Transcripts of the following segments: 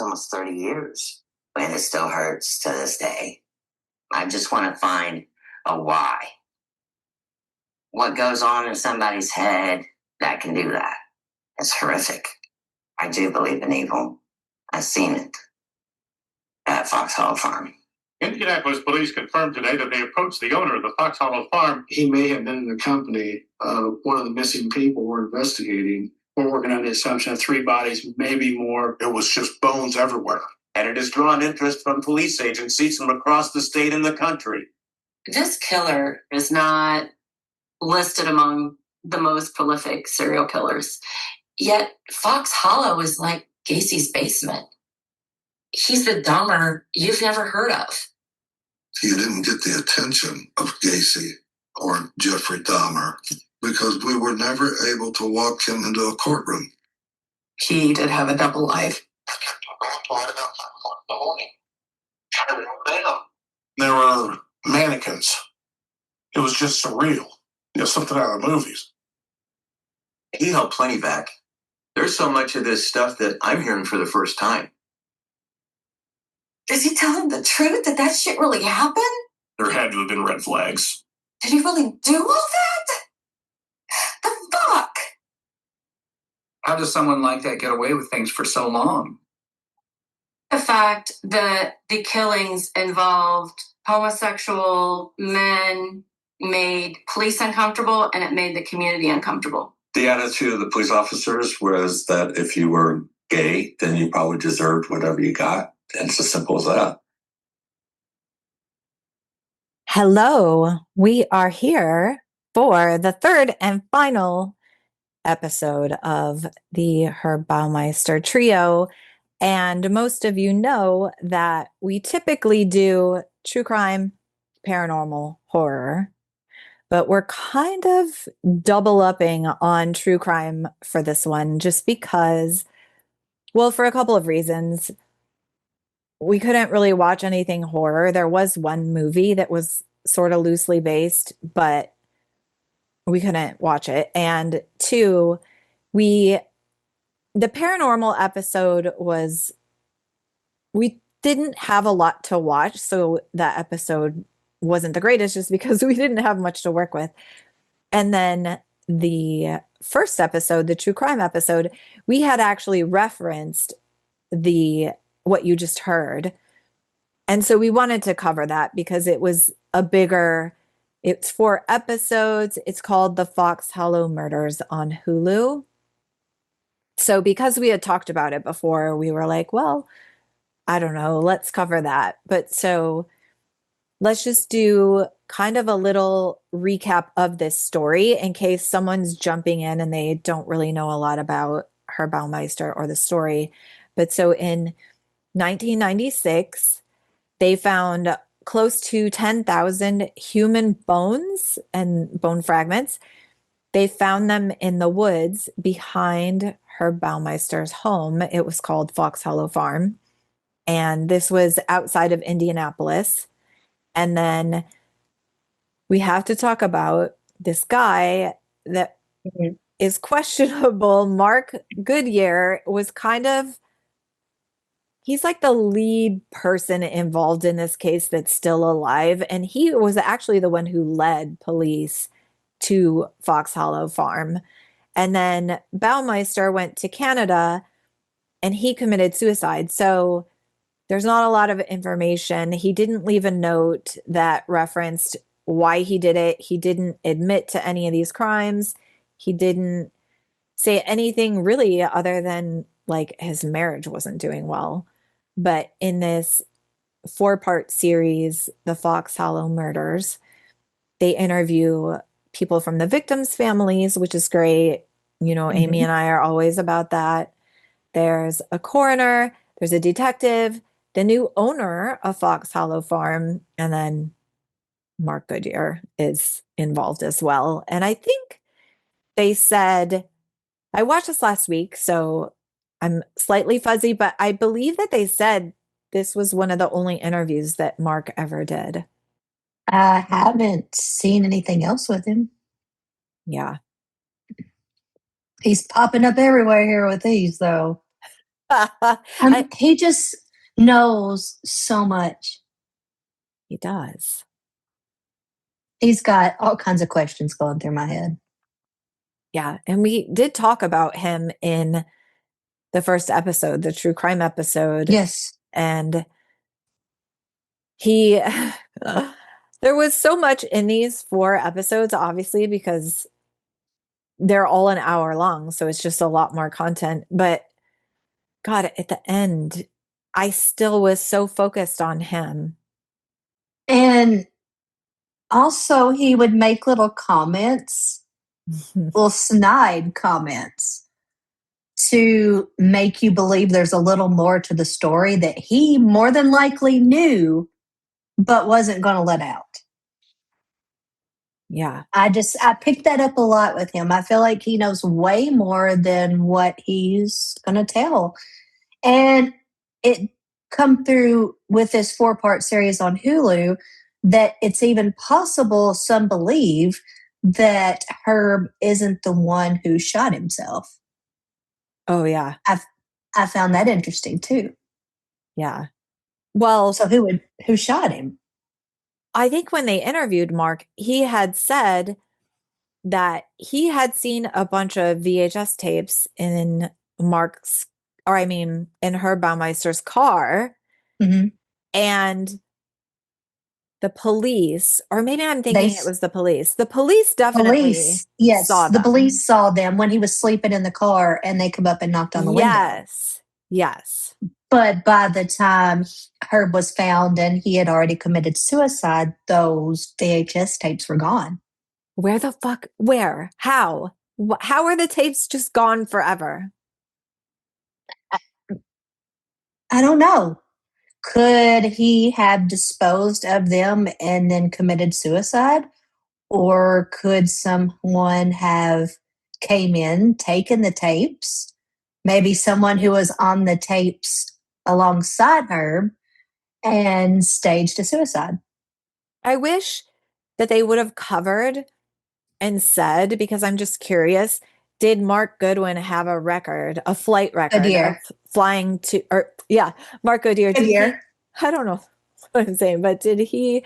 almost 30 years, and it still hurts to this day. I just want to find a why. What goes on in somebody's head that can do that? It's horrific. I do believe in evil. I've seen it at Fox Hollow Farm. Indianapolis police confirmed today that they approached the owner of the Fox Hollow Farm. He may have been in the company of one of the missing people we're investigating. We're working on the assumption of 3 bodies, maybe more. It was just bones everywhere. And it has drawn interest from police agencies from across the state and the country. This killer is not listed among the most prolific serial killers. Yet Fox Hollow is like Gacy's basement. He's the Dahmer you've never heard of. You didn't get the attention of Gacy or Jeffrey Dahmer because we were never able to walk him into a courtroom. He did have a double life. There were mannequins. It was just surreal. Something out of the movies. He held plenty back. There's so much of this stuff that I'm hearing for the first time. Is he telling the truth that shit really happened? There had to have been red flags. Did he really do all that? The fuck? How does someone like that get away with things for so long? The fact that the killings involved homosexual men made police uncomfortable, and it made the community uncomfortable. The attitude of the police officers was that if you were gay, then you probably deserved whatever you got. And it's as simple as that. Hello, we are here for the third and final episode of the Herb Baumeister trio. And most of you know that we typically do true crime, paranormal, horror, but we're kind of double upping on true crime for this one just because, well, for a couple of reasons. We couldn't really watch anything horror. There was one movie that was sort of loosely based, but we couldn't watch it. And 2, the paranormal episode we didn't have a lot to watch, so that episode wasn't the greatest just because we didn't have much to work with. And then the first episode, the true crime episode, we had actually referenced what you just heard. And so we wanted to cover that because it was it's 4 episodes. It's called The Fox Hollow Murders on Hulu. So because we had talked about it before, we were like, well, I don't know, let's cover that. But so let's just do kind of a little recap of this story in case someone's jumping in and they don't really know a lot about Herb Baumeister or the story. But so in 1996, they found close to 10,000 human bones and bone fragments. They found them in the woods behind Herb Baumeister's home. It was called Fox Hollow Farm. And this was outside of Indianapolis. And then we have to talk about this guy that is questionable. Mark Goodyear was he's like the lead person involved in this case that's still alive. And he was actually the one who led police to Fox Hollow Farm. And then Baumeister went to Canada and he committed suicide. So there's not a lot of information. He didn't leave a note that referenced why he did it. He didn't admit to any of these crimes. He didn't say anything really other than like his marriage wasn't doing well. But in this 4-part series, The Fox Hollow Murders, they interview people from the victims' families, which is great. You know, Amy and I are always about that. There's a coroner, there's a detective, the new owner of Fox Hollow Farm, and then Mark Goodyear is involved as well. And I think they said, I watched this last week, so I'm slightly fuzzy, but I believe that they said this was one of the only interviews that Mark ever did. I haven't seen anything else with him. Yeah. He's popping up everywhere here with these, though. He just knows so much. He does. He's got all kinds of questions going through my head. Yeah. And we did talk about him in the first episode, the true crime episode. Yes. And he, there was so much in these 4 episodes, obviously, because they're all an hour long. So it's just a lot more content. But God, at the end, I still was so focused on him. And also, he would make little comments, little snide comments to make you believe there's a little more to the story that he more than likely knew, but wasn't going to let out. Yeah. I picked that up a lot with him. I feel like he knows way more than what he's going to tell. And it come through with this 4-part series on Hulu that it's even possible some believe that Herb isn't the one who shot himself. Oh, yeah. I found that interesting too. Yeah. Well, So who shot him? I think when they interviewed Mark, he had said that he had seen a bunch of VHS tapes in in Herb Baumeister's car. Mm-hmm. And the police, or maybe I'm thinking it was the police. The police definitely Yes, saw the them. police saw them when he was sleeping in the car and they come up and knocked on the window. Yes. But by the time Herb was found and he had already committed suicide, those VHS tapes were gone. Where the fuck? Where? How? How are the tapes just gone forever? I don't know. Could he have disposed of them and then committed suicide? Or could someone have came in, taken the tapes? Maybe someone who was on the tapes alongside Herb and staged a suicide. I wish that they would have covered and said, because I'm just curious, did Mark Goodwin have a flight record of flying to, Mark Goodyear. I don't know what I'm saying, but did he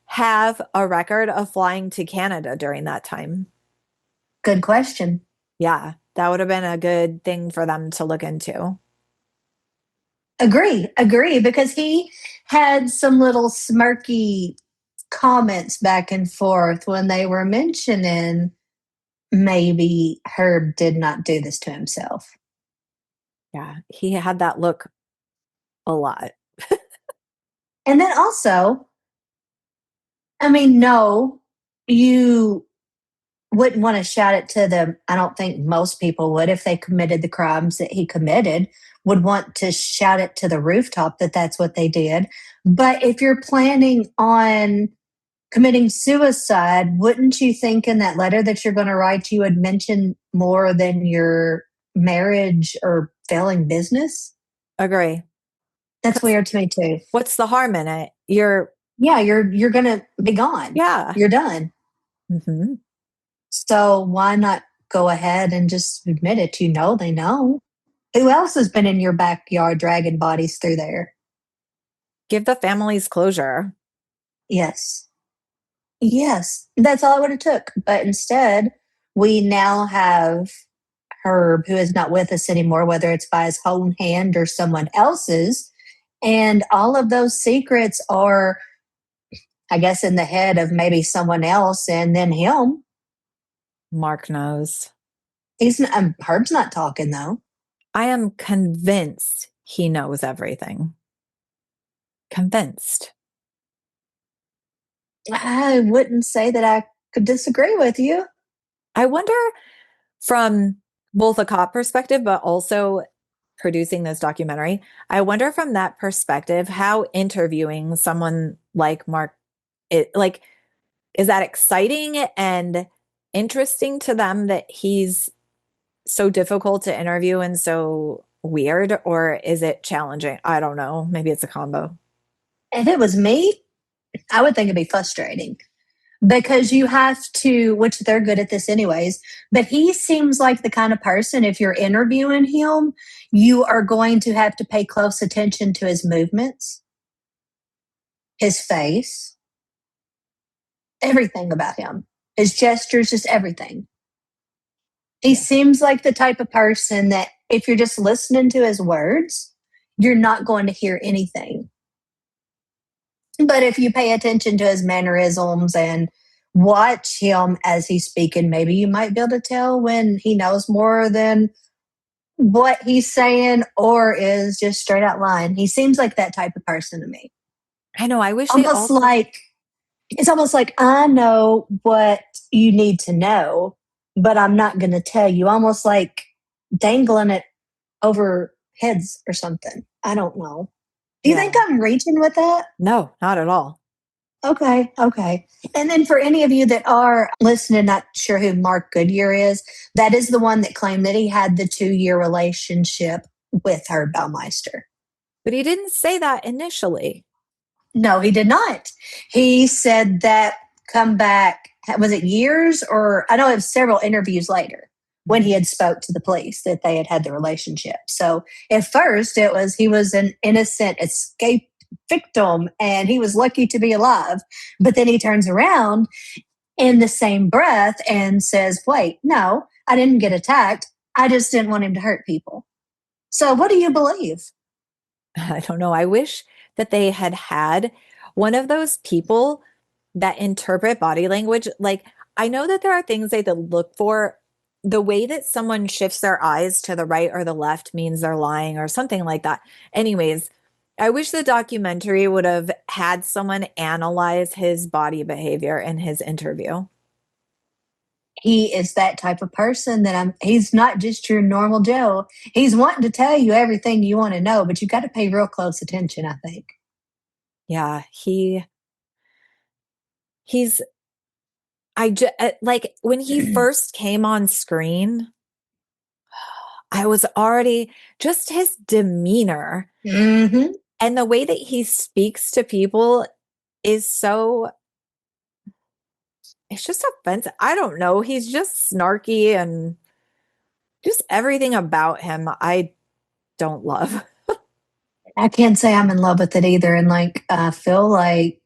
have a record of flying to Canada during that time? Good question. Yeah, that would have been a good thing for them to look into. Agree, because he had some little smirky comments back and forth when they were mentioning maybe Herb did not do this to himself. Yeah, he had that look a lot. And then also, I mean, no, you wouldn't want to shout it to them. I don't think most people would, if they committed the crimes that he committed, would want to shout it to the rooftop that that's what they did. But if you're planning on committing suicide, wouldn't you think in that letter that you're going to write you would mention more than your marriage or failing business? Agree. That's weird to me too. What's the harm in it? You're going to be gone. Yeah. You're done. Mm-hmm. So why not go ahead and just admit it? You know, they know. Who else has been in your backyard dragging bodies through there? Give the families closure. Yes. That's all it would have took. But instead, we now have Herb, who is not with us anymore, whether it's by his own hand or someone else's. And all of those secrets are, I guess, in the head of maybe someone else and then him. Mark knows. Herb's not talking, though. I am convinced he knows everything. Convinced. I wouldn't say that I could disagree with you. I wonder, from both a cop perspective, but also producing this documentary, I wonder from that perspective how interviewing someone like Mark, is that exciting and interesting to them that he's so difficult to interview and so weird, or is it challenging? I don't know. Maybe it's a combo. If it was me, I would think it'd be frustrating because you have to, which they're good at this anyways, but he seems like the kind of person, if you're interviewing him, you are going to have to pay close attention to his movements, his face, everything about him, his gestures, just everything. He seems like the type of person that if you're just listening to his words, you're not going to hear anything. But if you pay attention to his mannerisms and watch him as he's speaking, maybe you might be able to tell when he knows more than what he's saying or is just straight out lying. He seems like that type of person to me. I know. I wish Almost like it's almost like I know what you need to know, but I'm not going to tell you. Almost like dangling it over heads or something. I don't know. Do you think I'm reaching with that? No, not at all. Okay. And then for any of you that are listening, not sure who Mark Goodyear is, that is the one that claimed that he had the 2-year relationship with Herb Baumeister. But he didn't say that initially. No, he did not. He said that come back, was it years or I know it was several interviews later when he had spoke to the police that they had the relationship. So at first it was he was an innocent escaped victim and he was lucky to be alive. But then he turns around in the same breath and says, wait, no, I didn't get attacked. I just didn't want him to hurt people. So what do you believe? I don't know. I wish that they had one of those people that interpret body language. Like, I know that there are things they look for. The way that someone shifts their eyes to the right or the left means they're lying or something like that. Anyways, I wish the documentary would have had someone analyze his body behavior in his interview. He is that type of person that he's not just your normal Joe. He's wanting to tell you everything you want to know, but you got to pay real close attention, I think. Yeah, he's like when he first came on screen, I was already just his demeanor and the way that he speaks to people is so, it's just offensive. I don't know. He's just snarky and just everything about him I don't love. I can't say I'm in love with it either. And like, I feel like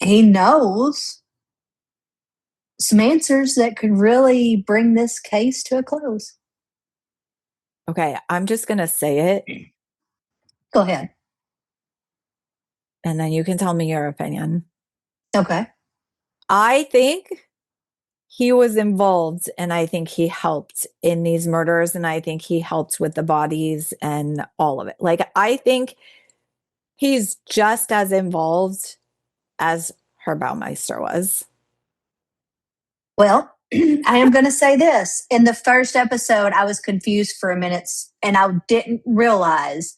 he knows some answers that could really bring this case to a close. Okay, I'm just going to say it. Go ahead. And then you can tell me your opinion. Okay. I think he was involved and I think he helped in these murders and I think he helped with the bodies and all of it. Like, I think he's just as involved as Herb Baumeister was. Well, I am going to say this. In the first episode, I was confused for a minute and I didn't realize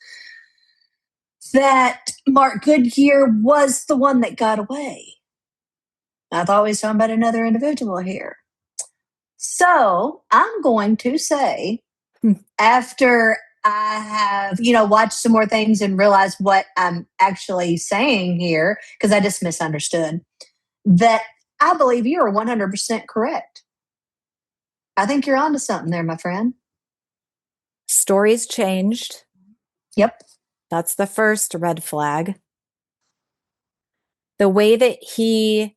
that Mark Goodyear was the one that got away. I thought we were talking about another individual here. So I'm going to say, after I have, watched some more things and realized what I'm actually saying here, because I just misunderstood, that I believe you are 100% correct. I think you're onto something there, my friend. Stories changed. Yep. That's the first red flag. The way that he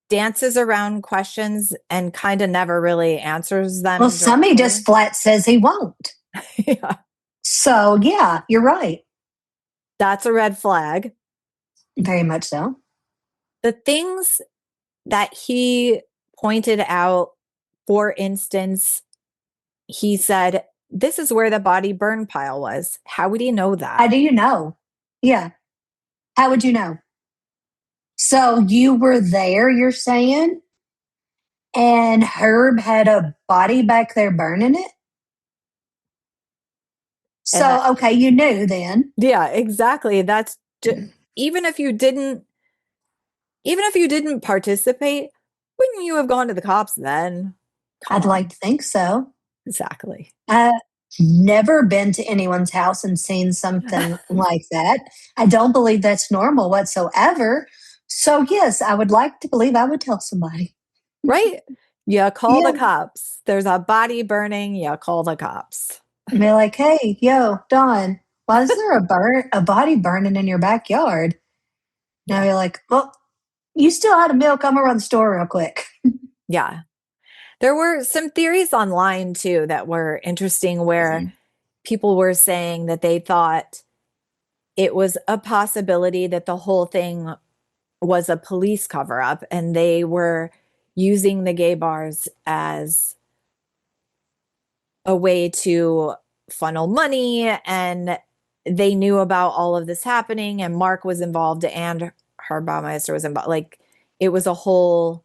dances around questions and kind of never really answers them. Well, some he just flat says he won't. Yeah. So, yeah, you're right. That's a red flag. Very much so. The things that he pointed out, for instance, he said, this is where the body burn pile was. How would he know that? How do you know? Yeah. How would you know? So you were there, you're saying? And Herb had a body back there burning it? So, okay, you knew then. Yeah, exactly. That's even if you didn't participate, wouldn't you have gone to the cops then? I'd like to think so. Exactly. I've never been to anyone's house and seen something like that. I don't believe that's normal whatsoever. So, yes, I would like to believe I would tell somebody. Right? You call Yeah. the cops. There's a body burning. You call the cops. And be like, hey, yo, Dawn, why is there a body burning in your backyard? And I'd be like, well, you still had a milk. I'm going to run the store real quick. Yeah. There were some theories online too that were interesting where people were saying that they thought it was a possibility that the whole thing was a police cover up and they were using the gay bars as a way to funnel money, and they knew about all of this happening, and Mark was involved and Herb Baumeister was involved. Like, it was a whole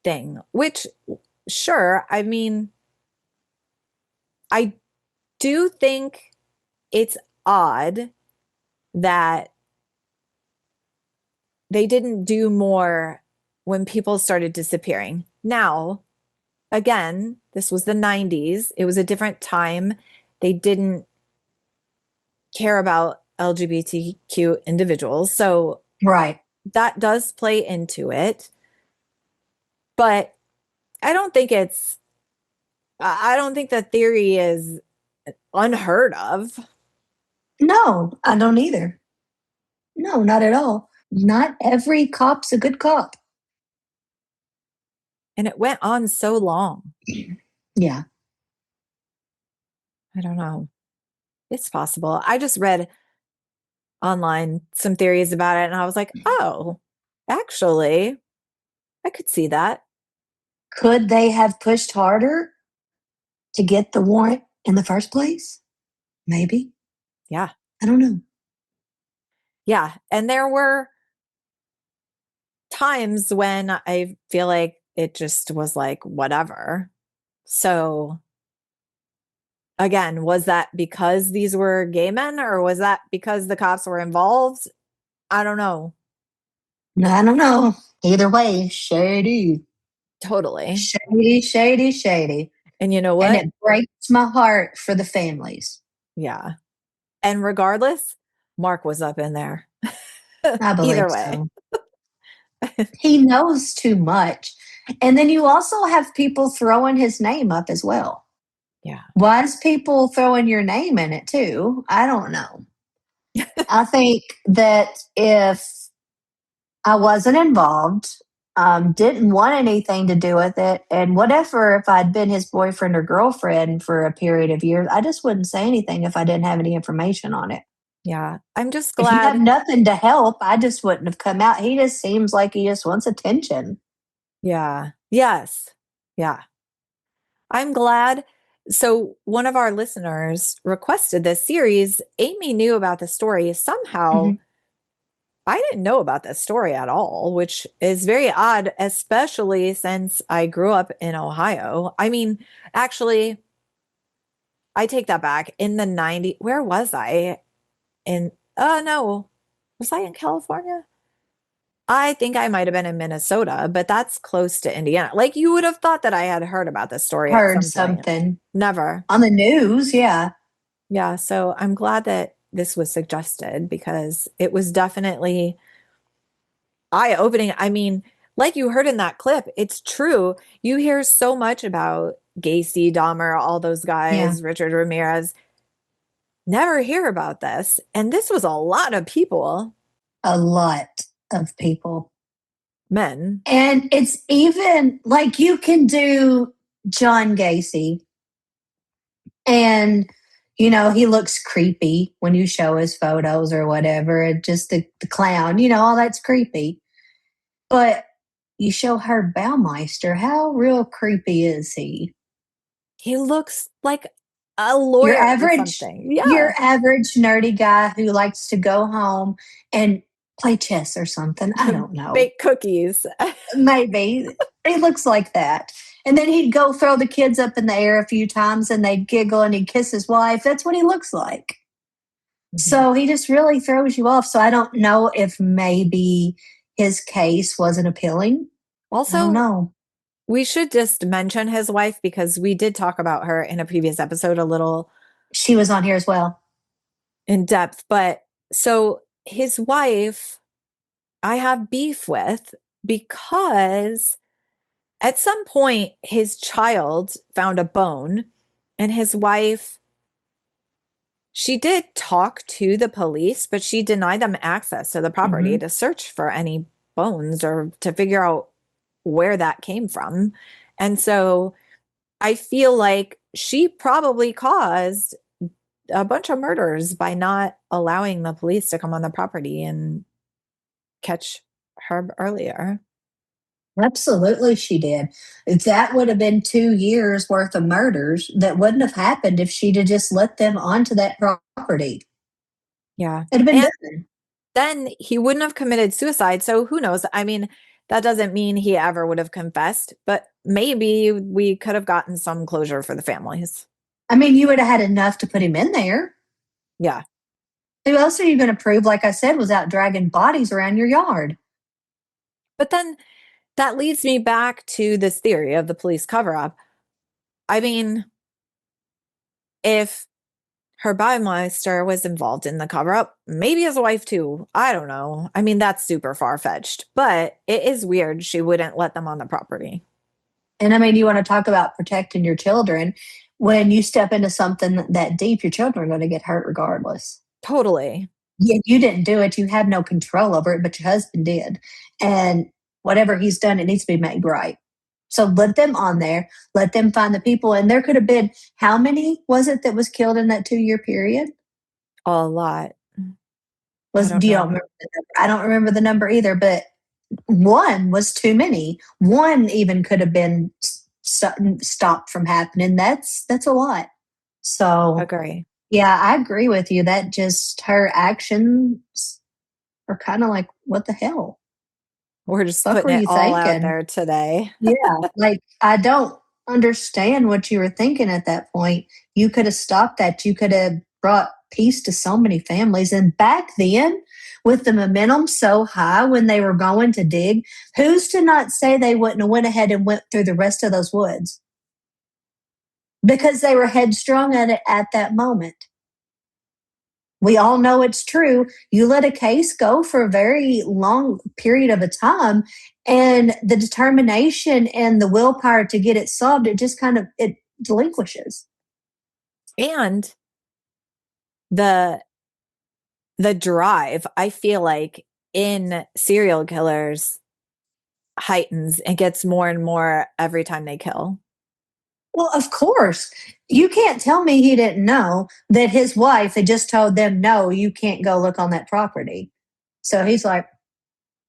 thing, which, sure, I mean, I do think it's odd that they didn't do more when people started disappearing. Now, again, this was the 90s. It was a different time. They didn't care about LGBTQ individuals. So Right. that does play into it. But I don't think the theory is unheard of. No, I don't either. No, not at all. Not every cop's a good cop. And it went on so long. Yeah. I don't know. It's possible. I just read online some theories about it and I was like, oh, actually, I could see that. Could they have pushed harder to get the warrant in the first place? Maybe. Yeah. I don't know. Yeah. And there were times when I feel like it just was like, whatever. So again, was that because these were gay men or was that because the cops were involved? I don't know. No, I don't know. Either way, shady. Totally. Shady, shady, shady. And you know what? And it breaks my heart for the families. Yeah. And regardless, Mark was up in there. I believe Either way. so. He knows too much. And then you also have people throwing his name up as well. Yeah. Why is people throwing your name in it too? I don't know. I think that if I wasn't involved, didn't want anything to do with it, and whatever, if I'd been his boyfriend or girlfriend for a period of years, I just wouldn't say anything if I didn't have any information on it. Yeah. I'm just If you have glad. nothing to help, I just wouldn't have come out. He just seems like he just wants attention. Yeah. Yes. Yeah. I'm glad. So one of our listeners requested this series. Amy knew about the story. Somehow I didn't know about this story at all, which is very odd, especially since I grew up in Ohio. I mean, actually, I take that back. In the 90s, where was I? No, was I in California? I think I might have been in Minnesota, but that's close to Indiana. Like, you would have thought that I had heard about this story at Heard some point. something Never. on the news. Yeah. Yeah. So I'm glad that this was suggested because it was definitely eye-opening. I mean, like you heard in that clip, it's true. You hear so much about Gacy, Dahmer, all those guys, Richard Ramirez. Never hear about this. And this was a lot of people. A lot of people. Men. And it's even like you can do John Gacy, and he looks creepy when you show his photos or whatever. And just the clown, all that's creepy. But you show Herb Baumeister, how real creepy is he? He looks like a lawyer Your average, or something. Yeah. your average nerdy guy who likes to go home and play chess or something. I don't know. Bake cookies. Maybe. He looks like that. And then he'd go throw the kids up in the air a few times and they'd giggle and he'd kiss his wife. That's what he looks like. So he just really throws you off. So I don't know if maybe his case wasn't appealing. Also, I don't know. We should just mention his wife because we did talk about her in a previous episode a little. She was on here as well. In depth. But so his wife I have beef with, because at some point his child found a bone, and his wife, she did talk to the police, but she denied them access to the property to search for any bones or to figure out where that came from. And so I feel like she probably caused a bunch of murders by not allowing the police to come on the property and catch Herb earlier. Absolutely, she did. That would have been 2 years worth of murders that wouldn't have happened if she'd have just let them onto that property. Yeah. It'd have been And done. then he wouldn't have committed suicide. So who knows? I mean, that doesn't mean he ever would have confessed, but maybe we could have gotten some closure for the families. I mean, you would have had enough to put him in there. Yeah. Who else are you going to prove, like I said, was out dragging bodies around your yard? But then that leads me back to this theory of the police cover up. I mean, if Herb Baumeister was involved in the cover up, maybe his wife too. I don't know. I mean, that's super far fetched, but it is weird she wouldn't let them on the property. And I mean, you want to talk about protecting your children. When you step into something that deep, your children are going to get hurt regardless. Totally. Yeah, you didn't do it. You have no control over it, but your husband did. And whatever he's done, it needs to be made right. So let them on there. Let them find the people. And there could have been, how many was it that was killed in that 2 year period? A lot. Was don't you know. don't remember the number? I don't remember the number either, but one was too many. One even could have been stopped from happening. That's a lot. So Agree. yeah, I agree with you. That just her actions are kind of like, what the hell? We're just Fuck were putting it you all out thinking? there today. Yeah, like I don't understand what you were thinking at that point. You could have stopped that. You could have brought peace to so many families. And back then, with the momentum so high when they were going to dig, who's to not say they wouldn't have went ahead and went through the rest of those woods? Because they were headstrong at it at that moment. We all know it's true. You let a case go for a very long period of a time, and the determination and the willpower to get it solved, it just kind of it delinquishes. And the drive, I feel like, in serial killers heightens and gets more and more every time they kill. Well, of course. You can't tell me he didn't know that his wife had just told them, no, you can't go look on that property. So he's like,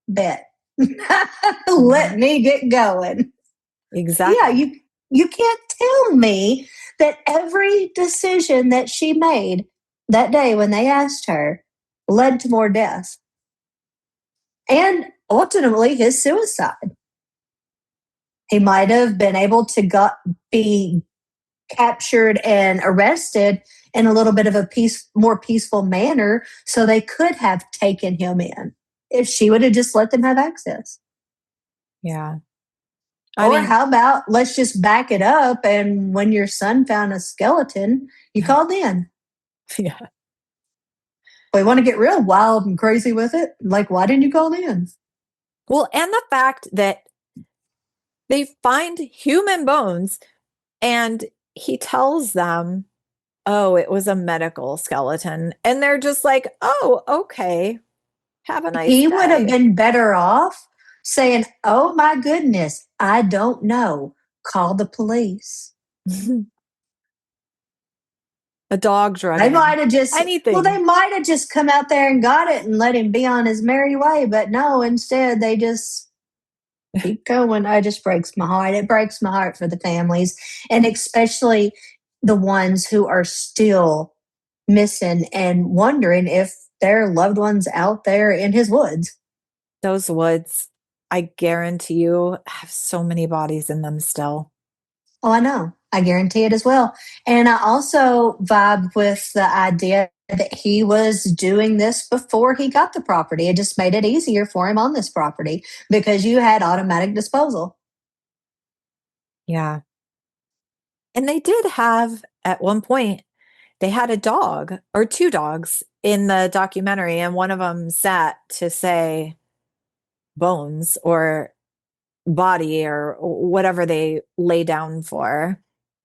bet. Let me get going. Exactly. Yeah, you can't tell me that every decision that she made that day when they asked her led to more death. And ultimately his suicide. He might have been able to be captured and arrested in a little bit of a more peaceful manner so they could have taken him in if she would have just let them have access. Yeah. Or how about let's just back it up, and when your son found a skeleton, you called in. Yeah. We want to get real wild and crazy with it. Like, why didn't you call in? Well, and the fact that they find human bones and he tells them, oh, it was a medical skeleton. And they're just like, oh, okay. Have a nice day. He would have been better off saying, oh my goodness, I don't know. Call the police. A dog drug. They might have just anything. Well, they might have just come out there and got it and let him be on his merry way. But no, instead they just keep going. It just breaks my heart. It breaks my heart for the families, and especially the ones who are still missing and wondering if their loved ones out there in his woods. Those woods, I guarantee you, have so many bodies in them still. Oh, I know. I guarantee it as well. And I also vibe with the idea that he was doing this before he got the property. It just made it easier for him on this property because you had automatic disposal. Yeah. And they did have, at one point, they had a dog or two dogs in the documentary, and one of them sat to say, bones or body or whatever they lay down for.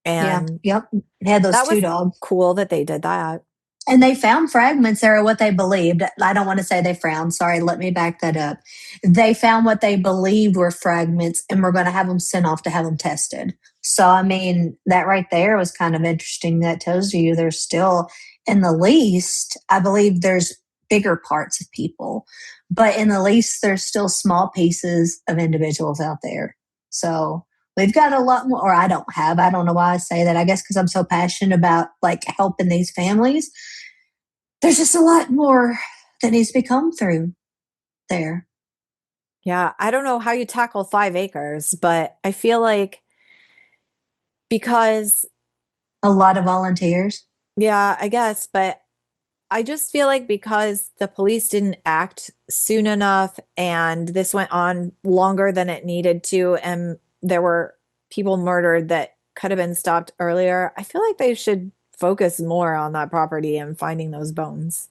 And Yep. They had those that two was dogs. cool that they did that. And they found fragments there of what they believed. I don't want to say they found. Sorry, let me back that up. They found what they believed were fragments, and we're going to have them sent off to have them tested. So, I mean, that right there was kind of interesting. That tells you there's still, in the least, I believe there's bigger parts of people, but in the least, there's still small pieces of individuals out there. So, we've got a lot more, or I don't know why I say that. I guess because I'm so passionate about like helping these families. There's just a lot more that needs to be come through there. Yeah, I don't know how you tackle 5 acres, but I feel like because, A lot of volunteers. yeah, I guess, but I just feel like because the police didn't act soon enough and this went on longer than it needed to, and there were people murdered that could have been stopped earlier, I feel like they should focus more on that property and finding those bones.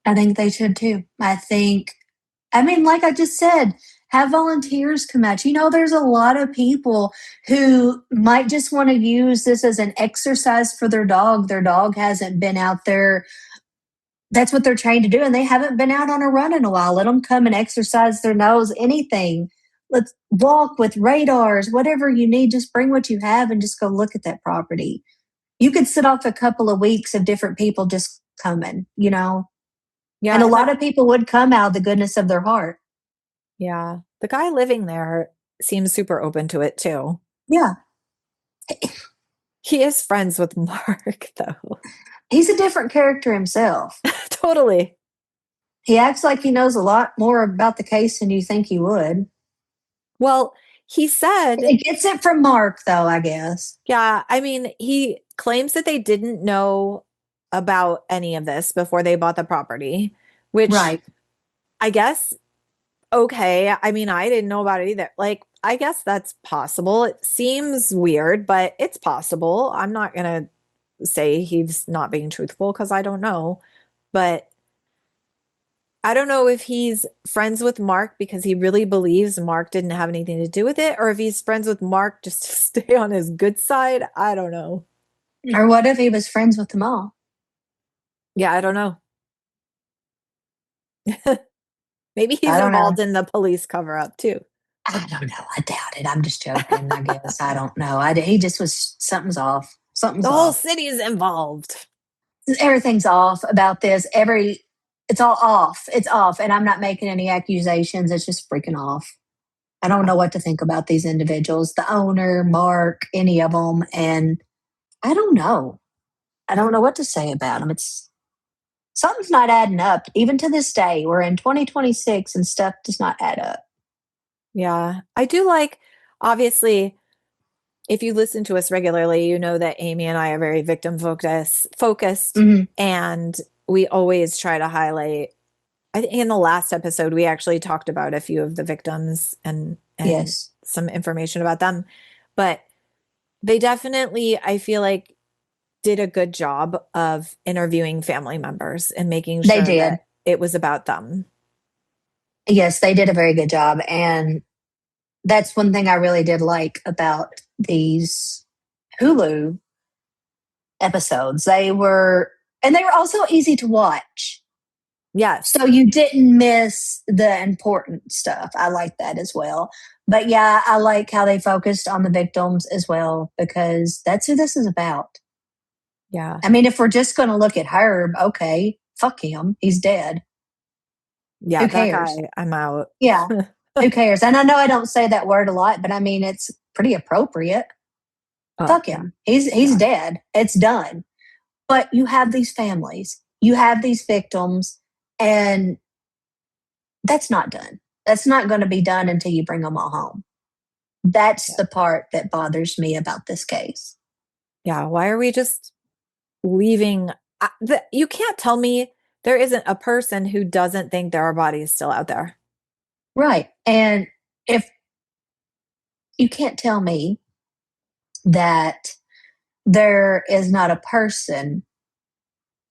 I think they should too. I mean, like I just said, have volunteers come out. There's a lot of people who might just want to use this as an exercise for their dog. Their dog hasn't been out there. That's what they're trained to do. And they haven't been out on a run in a while. Let them come and exercise their nose, anything. Let's walk with radars, whatever you need. Just bring what you have and just go look at that property. You could sit off a couple of weeks of different people just coming. Yeah, And a lot of people would come out of the goodness of their heart. yeah. The guy living there seems super open to it too. Yeah. He is friends with Mark, though. He's a different character himself. Totally. He acts like he knows a lot more about the case than you think he would. Well, he said, It gets it from Mark, though, I guess. yeah, I mean, he claims that they didn't know about any of this before they bought the property, which Right. I guess, okay. I mean, I didn't know about it either. Like, I guess that's possible. It seems weird, but it's possible. I'm not going to say he's not being truthful because I don't know. But I don't know if he's friends with Mark because he really believes Mark didn't have anything to do with it, or if he's friends with Mark just to stay on his good side. I don't know. Or what if he was friends with them all? Yeah, I don't know. Maybe he's I don't know. involved in the police cover up too. I don't know. I doubt it. I'm just joking, I guess. I don't know. He just was, something's off. Something's The whole off. city is involved. Everything's off about this. It's all off. It's off. And I'm not making any accusations. It's just freaking off. I don't know what to think about these individuals, the owner, Mark, any of them. And I don't know. I don't know what to say about them. Something's not adding up. Even to this day, we're in 2026 and stuff does not add up. Yeah. I do like, obviously, if you listen to us regularly, you know that Amy and I are very victim focused, Mhm. and we always try to highlight. I think in the last episode, we actually talked about a few of the victims and Yes. some information about them, but they definitely, I feel like, did a good job of interviewing family members and making They sure did. that it was about them. Yes, they did a very good job. And that's one thing I really did like about these Hulu episodes. They were also easy to watch. Yes. So you didn't miss the important stuff. I like that as well. But yeah, I like how they focused on the victims as well, because that's who this is about. Yeah. I mean, if we're just going to look at Herb, okay, fuck him. He's dead. Yeah. Who That cares? guy, I'm out. Yeah. Who cares? And I know I don't say that word a lot, but I mean, it's pretty appropriate. Fuck him. He's dead. It's done. But you have these families, you have these victims, and that's not done. That's not going to be done until you bring them all home. That's the part that bothers me about this case. Yeah. Why are we just leaving? You can't tell me there isn't a person who doesn't think there are bodies still out there. Right. And if you can't tell me that there is not a person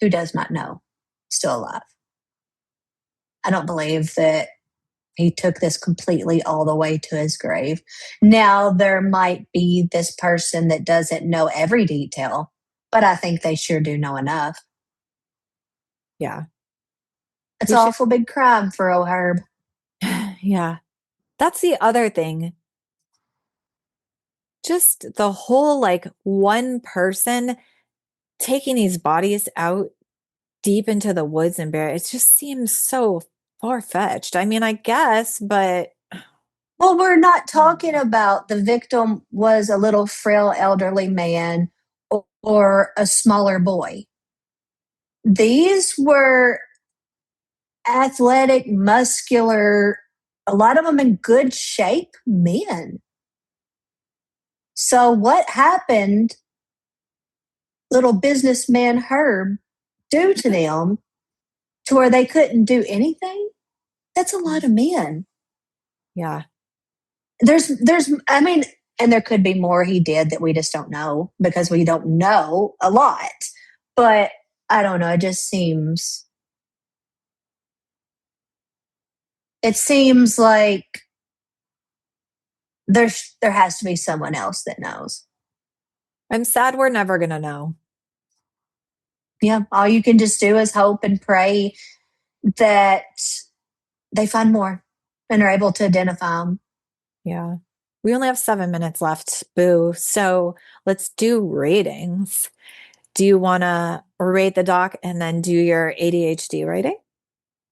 who does not know still alive. I don't believe that he took this completely all the way to his grave. Now, there might be this person that doesn't know every detail, but I think they sure do know enough. Yeah. It's an awful big crime for old Herb. Yeah. That's the other thing. Just the whole like one person taking these bodies out deep into the woods and bury it just seems so far-fetched. I mean, I guess, but Well, we're not talking about the victim was a little frail elderly man or a smaller boy. These were athletic, muscular, a lot of them in good shape men. So what happened, little businessman Herb, do to them to where they couldn't do anything? That's a lot of men. yeah. There's, I mean, and there could be more he did that we just don't know because we don't know a lot. But I don't know. It seems like there has to be someone else that knows. I'm sad we're never going to know. Yeah. All you can just do is hope and pray that they find more and are able to identify them. Yeah. We only have 7 minutes left, boo. So let's do ratings. Do you want to rate the doc and then do your ADHD rating?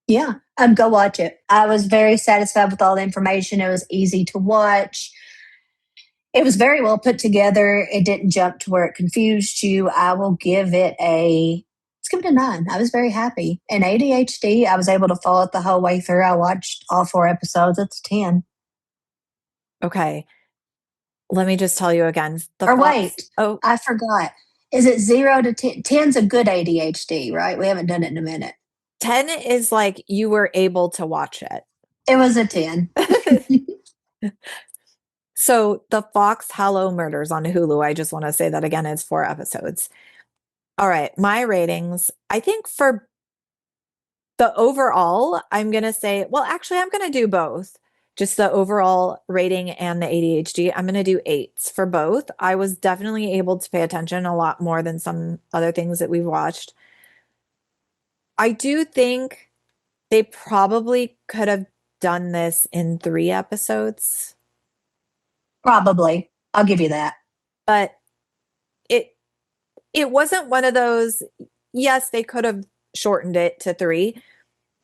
Yeah, go watch it. I was very satisfied with all the information. It was easy to watch. It was very well put together. It didn't jump to where it confused you. I will give it let's give it a 9. I was very happy. And ADHD, I was able to follow it the whole way through. I watched all 4 episodes. It's 10. Okay. Let me just tell you again. Wait. Oh, I forgot. Is it 0 to 10? 10's a good ADHD, right? We haven't done it in a minute. 10 is like you were able to watch it. It was a 10. So the Fox Hollow Murders on Hulu, I just want to say that again, it's 4 episodes. All right, my ratings, I think for the overall, I'm going to say, well, actually, I'm going to do both. Just the overall rating and the ADHD. I'm going to do 8s for both. I was definitely able to pay attention a lot more than some other things that we've watched. I do think they probably could have done this in 3 episodes. Probably. I'll give you that. But it wasn't one of those, yes, they could have shortened it to 3,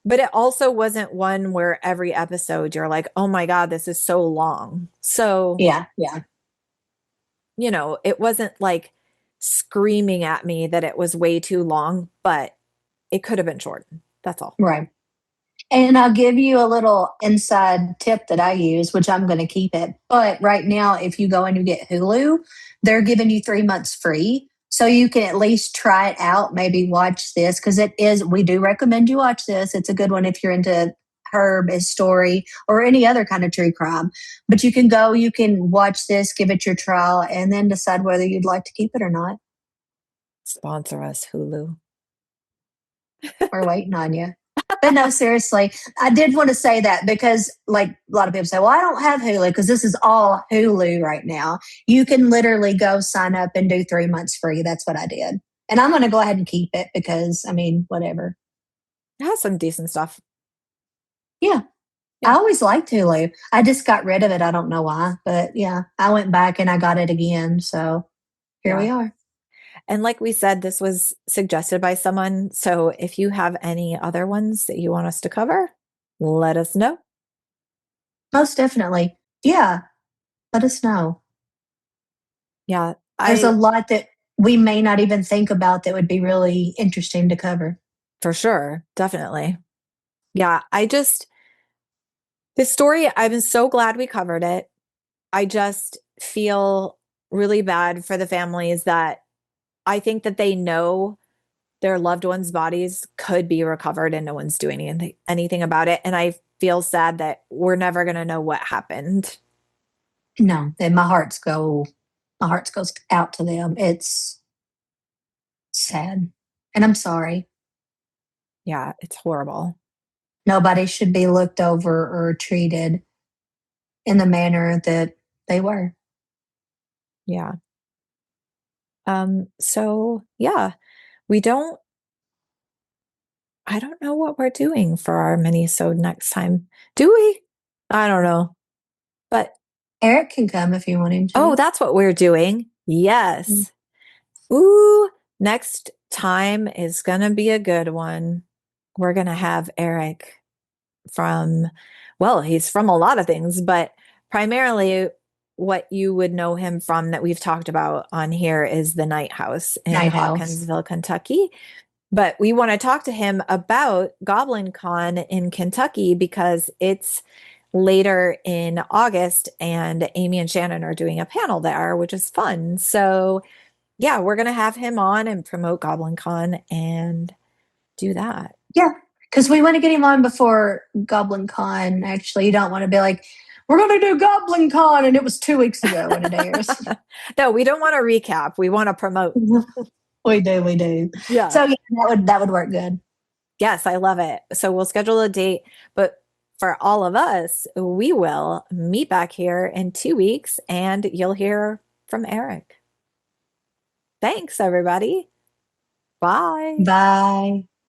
but it also wasn't one where every episode you're like, oh my God, this is so long. So, yeah. It wasn't like screaming at me that it was way too long, but it could have been shortened. That's all. Right. And I'll give you a little inside tip that I use, which I'm going to keep it. But right now, if you go and you get Hulu, they're giving you 3 months free. So you can at least try it out, maybe watch this, because we do recommend you watch this. It's a good one if you're into Herb, his story, or any other kind of true crime. But you can watch this, give it your trial, and then decide whether you'd like to keep it or not. Sponsor us, Hulu. We're waiting on you. But no, seriously, I did want to say that because like a lot of people say, well, I don't have Hulu because this is all Hulu right now. You can literally go sign up and do 3 months free. That's what I did. And I'm going to go ahead and keep it because, I mean, whatever. It has some decent stuff. Yeah. I always liked Hulu. I just got rid of it. I don't know why. But yeah, I went back and I got it again. So here we are. And like we said, this was suggested by someone. So if you have any other ones that you want us to cover, let us know. Most definitely. Yeah. Let us know. Yeah. There's a lot that we may not even think about that would be really interesting to cover. For sure. Definitely. Yeah. This story, I'm so glad we covered it. I just feel really bad for the families that I think that they know their loved ones' bodies could be recovered and no one's doing anything about it. And I feel sad that we're never going to know what happened. No, and my heart goes out to them. It's sad. And I'm sorry. Yeah, it's horrible. Nobody should be looked over or treated in the manner that they were. Yeah. So yeah, I don't know what we're doing for our mini-sode next time. Do we? I don't know. But Eric can come if you want him to. oh, that's what we're doing. Yes. Ooh, next time is going to be a good one. We're going to have Eric from, well, he's from a lot of things, but primarily what you would know him from that we've talked about on here is the Night House in Night House. Hawkinsville, Kentucky. But we want to talk to him about Goblin Con in Kentucky because it's later in August and Amy and Shannon are doing a panel there, which is fun. So yeah, we're going to have him on and promote Goblin Con and do that. Yeah, because we want to get him on before Goblin Con. Actually, you don't want to be like, we're going to do Goblin Con, and it was 2 weeks ago when it airs. No, we don't want to recap. We want to promote. We do. Yeah. So yeah, that would work good. Yes, I love it. So we'll schedule a date, but for all of us, we will meet back here in 2 weeks and you'll hear from Eric. Thanks, everybody. Bye. Bye.